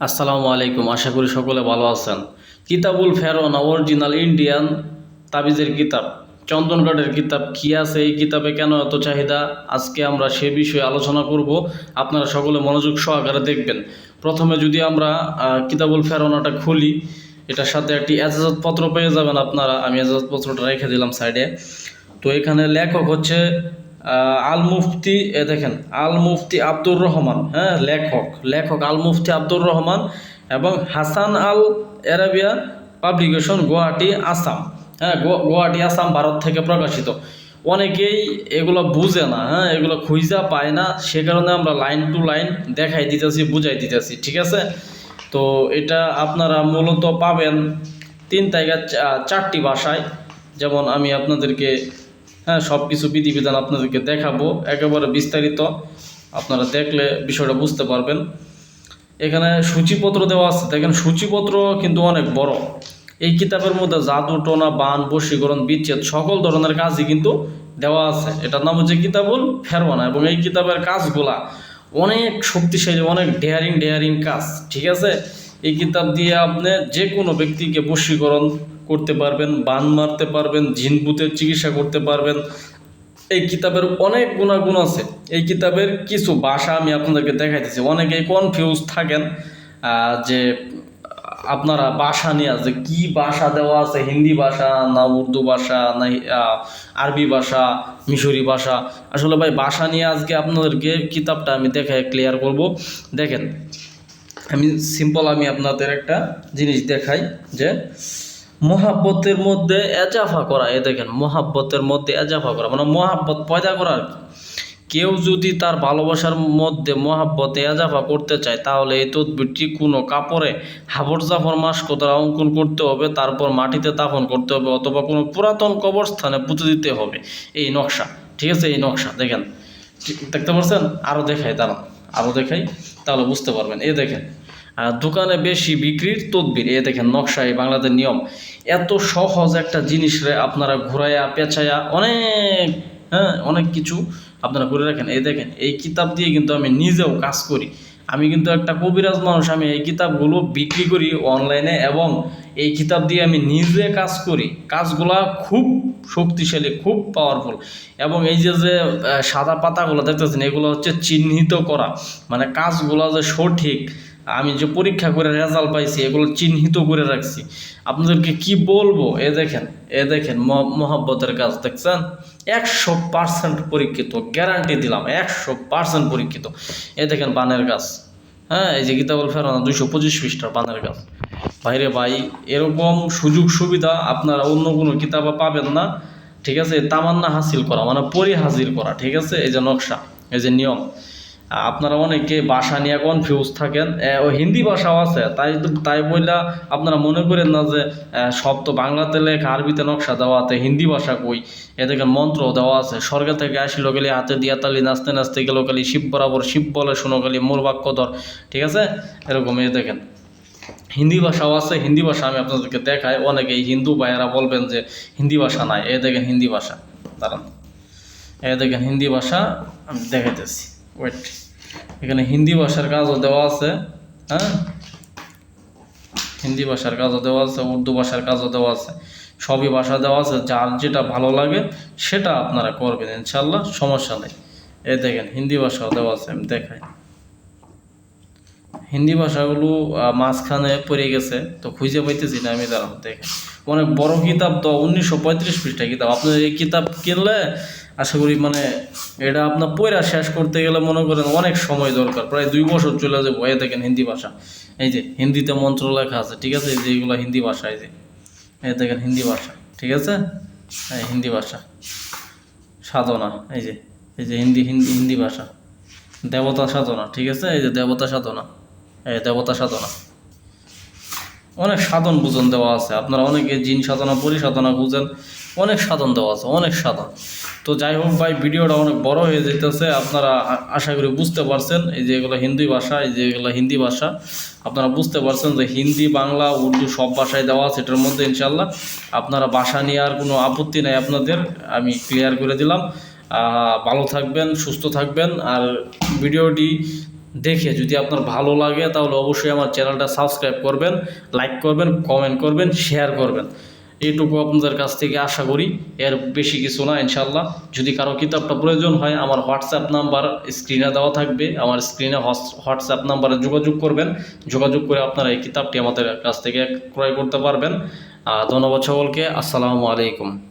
আসসালামু আলাইকুম। আশা করি সকলে ভালো আছেন। কিতাবুল ফেরোনা অরিজিনাল ইন্ডিয়ান তাবিজের কিতাব, চন্দনকাঠের কিতাব কি আছে এই কিতাবে, কেন এত চাহিদা, আজকে আমরা সে বিষয়ে আলোচনা করব। আপনারা সকলে মনোযোগ সহকারে দেখবেন। প্রথমে যদি আমরা কিতাবুল ফেরোনাটা খুলি, এটার সাথে একটি এজাজতপত্র পেয়ে যাবেন আপনারা। আমি এজাজতপত্রটা রেখে দিলাম সাইডে। তো এখানে লেখক হচ্ছে আল মুফতি, দেখেন আল মুফতি আব্দুর রহমান। হ্যাঁ, লেখক আল মুফতি আব্দুর রহমান এবং হাসান আল এরাবিয়া পাবলিকেশন, গুয়াহাটি, আসাম। হ্যাঁ, গুয়াহাটি, আসাম, ভারত থেকে প্রকাশিত। অনেকেই এগুলো বুঝে না, হ্যাঁ, এগুলো খুঁজা পায় না, সে কারণে আমরা লাইন টু লাইন দেখাই দিতেছি, বুঝাই দিতেছি, ঠিক আছে। তো এটা আপনারা মূলত পাবেন 3 থেকে 4টি ভাষায়। যেমন আমি আপনাদেরকে সব কিছু বিধিবিধান আপনাদেরকে দেখাবো একেবারে বিস্তারিত, আপনারা দেখলে বিষয়টা বুঝতে পারবেন। এখানে সূচিপত্র দেওয়া আছে, দেখেন সূচিপত্র কিন্তু অনেক বড়। এই কিতাবের মধ্যে জাদু টোনা বান বশীকরণ বিচ্ছেদ সকল ধরনের কাজই কিন্তু দেওয়া আছে। এটার নাম হচ্ছে কিতাবুল ফেরওয়ানা এবং এই কিতাবের কাজগুলা অনেক শক্তিশালী, অনেক ডেয়ারিং কাজ, ঠিক আছে। এই কিতাব দিয়ে আপনি যে কোনো ব্যক্তিকে বশীকরণ করতে পারবেন, বান মারতে পারবেন, জিনভূতের চিকিৎসা করতে পারবেন। এই কিতাবের অনেক গুণাগুণ আছে। এই কিতাবের কিছু ভাষা আমি আপনাদেরকে দেখাইতেছি। অনেকেই কনফিউজ থাকেন যে আপনারা ভাষা নিয়ে, যে কি ভাষা দেওয়া আছে, হিন্দি ভাষা না উর্দু ভাষা না আরবি ভাষা, মিশরি ভাষা। আসলে ভাই ভাষা নিয়ে আজকে আপনাদেরকে কিতাবটা আমি দেখাই ক্লিয়ার করব। দেখেন, আমি আপনাদের একটা জিনিস দেখাই যে মহাব্বতের মধ্যে এজাফা করা। এ দেখেন, মহাব্বতের মধ্যে এজাফা করা মানে মহাব্বত পয়দা করা আর কি। কেউ যদি তার ভালোবাসার মধ্যে মহাব্বতে এজাফা করতে চায়, তাহলে এই তদবিরটি কোনো কাপড়ে হাবর জাফর মাস্ক দ্বারা অঙ্কন করতে হবে, তারপর মাটিতে দাফন করতে হবে অথবা কোনো পুরাতন কবরস্থানে পুঁতে দিতে হবে। এই নকশা, ঠিক আছে। এই নকশা দেখেন, দেখতে পাচ্ছেন? আরও দেখাই তাহলে বুঝতে পারবেন। এই দেখেন, দোকানে বেশি বিক্রির তদবির। এ দেখেন নকশা, এই বাংলাদেশের নিয়ম। এত সহজ একটা জিনিস রে আপনারা ঘুরাইয়া পেঁচাইয়া অনেক কিছু আপনারা করে রাখেন। এই দেখেন, এই কিতাব দিয়ে কিন্তু আমি নিজেও কাজ করি। আমি কিন্তু একটা কবিরাজ মানুষ। আমি এই কিতাবগুলো বিক্রি করি অনলাইনে এবং এই কিতাব দিয়ে আমি নিজে কাজ করি। কাজগুলা খুব শক্তিশালী, খুব পাওয়ারফুল। এবং এই যে সাদা পাতাগুলো দেখতেছেন, এগুলো হচ্ছে চিহ্নিত করা, মানে কাজগুলো যে সঠিক, আমি যে পরীক্ষা করে রেজাল্ট পাইছি এগুলো চিহ্নিত করে রাখছি। আপনাদেরকে কি বলবো, এ দেখেন মহাব্বতের কাজ দেখছেন, 100% পরীক্ষিত, গ্যারান্টি দিলাম 100% পরীক্ষিত। এ দেখেন বানের কাজ। হ্যাঁ, এই যে কিতাবুল ফেরওয়ানা 225 পৃষ্ঠার বানের কাজ। ভাইরে ভাই, এরকম সুযোগ সুবিধা আপনারা অন্য কোনো কিতাবে পাবেন না, ঠিক আছে। তামান্না হাসিল করা মানে পরি হাজির করা, ঠিক আছে। এই যে নকশা, এই যে নিয়ম। আপনারা অনেকে ভাষা নিয়ে কনফিউজ থাকেন। হিন্দি ভাষাও আছে, তাই বললা আপনারা মনে করেন না যে সব তো বাংলাতে লেখা, আরবিতে নকশা দেওয়াতে হিন্দি ভাষা কই। এ দেখেন মন্ত্র দেওয়া আছে, স্বর্গ থেকে আসিল গেলে হাতে দিয়া তালি, নাচতে নাচতে গেল কালি, শিব বরাবর শিব বলে শোনো কালি, মোর বাক্য ধর, ঠিক আছে। এরকম এ দেখেন হিন্দি ভাষাও আছে। হিন্দি ভাষা আমি আপনাদেরকে দেখাই। অনেকেই হিন্দু ভাইয়েরা বলবেন যে হিন্দি ভাষা নাই। এ দেখেন হিন্দি ভাষা, দাঁড়ান, এ দেখেন হিন্দি ভাষা আমি দেখাইতেছি, ওয়েট। এখানে হিন্দি ভাষার কাজও দেওয়া আছে। হ্যাঁ, হিন্দি ভাষার কাজও দেওয়া আছে, উর্দু ভাষার কাজও দেওয়া আছে, সবই ভাষা দেওয়া আছে। যার যেটা ভালো লাগে সেটা আপনারা করবেন, ইনশাল্লাহ, সমস্যা নেই। এই দেখেন হিন্দি ভাষাও দেওয়া আছে, আমি দেখাই। হিন্দি ভাষাগুলো মাঝখানে পড়ে গেছে, তো খুঁজে পাইতেছি না আমি, দাঁড়ান দেখেন। অনেক বড় কিতাব তো, 1935 পৃষ্ঠা কিতাব। আপনার এই কিতাব কিনলে আশা করি মানে এটা আপনার পড়া শেষ করতে গেলে মনে করেন অনেক সময় দরকার, প্রায় 2 বছর চলে যাবে। এই দেখেন হিন্দি ভাষা, এই যে হিন্দিতে মন্ত্র লেখা আছে, ঠিক আছে। এই যে এগুলো হিন্দি ভাষা, এই যে এই দেখেন হিন্দি ভাষা, ঠিক আছে। এই হিন্দি ভাষা সাধনা, এই যে হিন্দি ভাষা দেবতা সাধনা, ঠিক আছে। এই যে দেবতা সাধনা, দেবতা সাধনা, অনেক সাধন বুঝন দেওয়া আছে। আপনারা অনেকে জিন সাধনা, পরিসাধনা বুঝেন, অনেক সাধন দেওয়া আছে, অনেক সাধন। তো যাই হোক ভাই, ভিডিওটা অনেক বড় হয়ে যেতেছে, আপনারা আশা করি বুঝতে পারছেন। এই যে এগুলো হিন্দি ভাষা, এই যে এগুলো হিন্দি ভাষা, আপনারা বুঝতে পারছেন যে হিন্দি, বাংলা, উর্দু সব ভাষায় দেওয়া আছে এটার মধ্যে, ইনশাল্লাহ। আপনারা ভাষা নিয়ে আর কোনো আপত্তি নেই আপনাদের, আমি ক্লিয়ার করে দিলাম। ভালো থাকবেন, সুস্থ থাকবেন। আর ভিডিওটি দেখে যদি আপনার ভালো লাগে তাহলে অবশ্যই আমার চ্যানেলটা সাবস্ক্রাইব করবেন, লাইক করবেন, কমেন্ট করবেন, শেয়ার করবেন। এইটুকু আপনাদের কাছ থেকে আশা করি, এর বেশি কিছু না ইনশাল্লাহ। যদি কারো কিতাবটা প্রয়োজন হয় আমার হোয়াটসঅ্যাপ নাম্বার স্ক্রিনে দেওয়া থাকবে, আমার স্ক্রিনে হোয়াটসঅ্যাপ নাম্বারে যোগাযোগ করবেন, যোগাযোগ করে আপনারা এই কিতাবটি আমাদের কাছ থেকে ক্রয় করতে পারবেন। ধন্যবাদ সকলকে। আসসালামু আলাইকুম।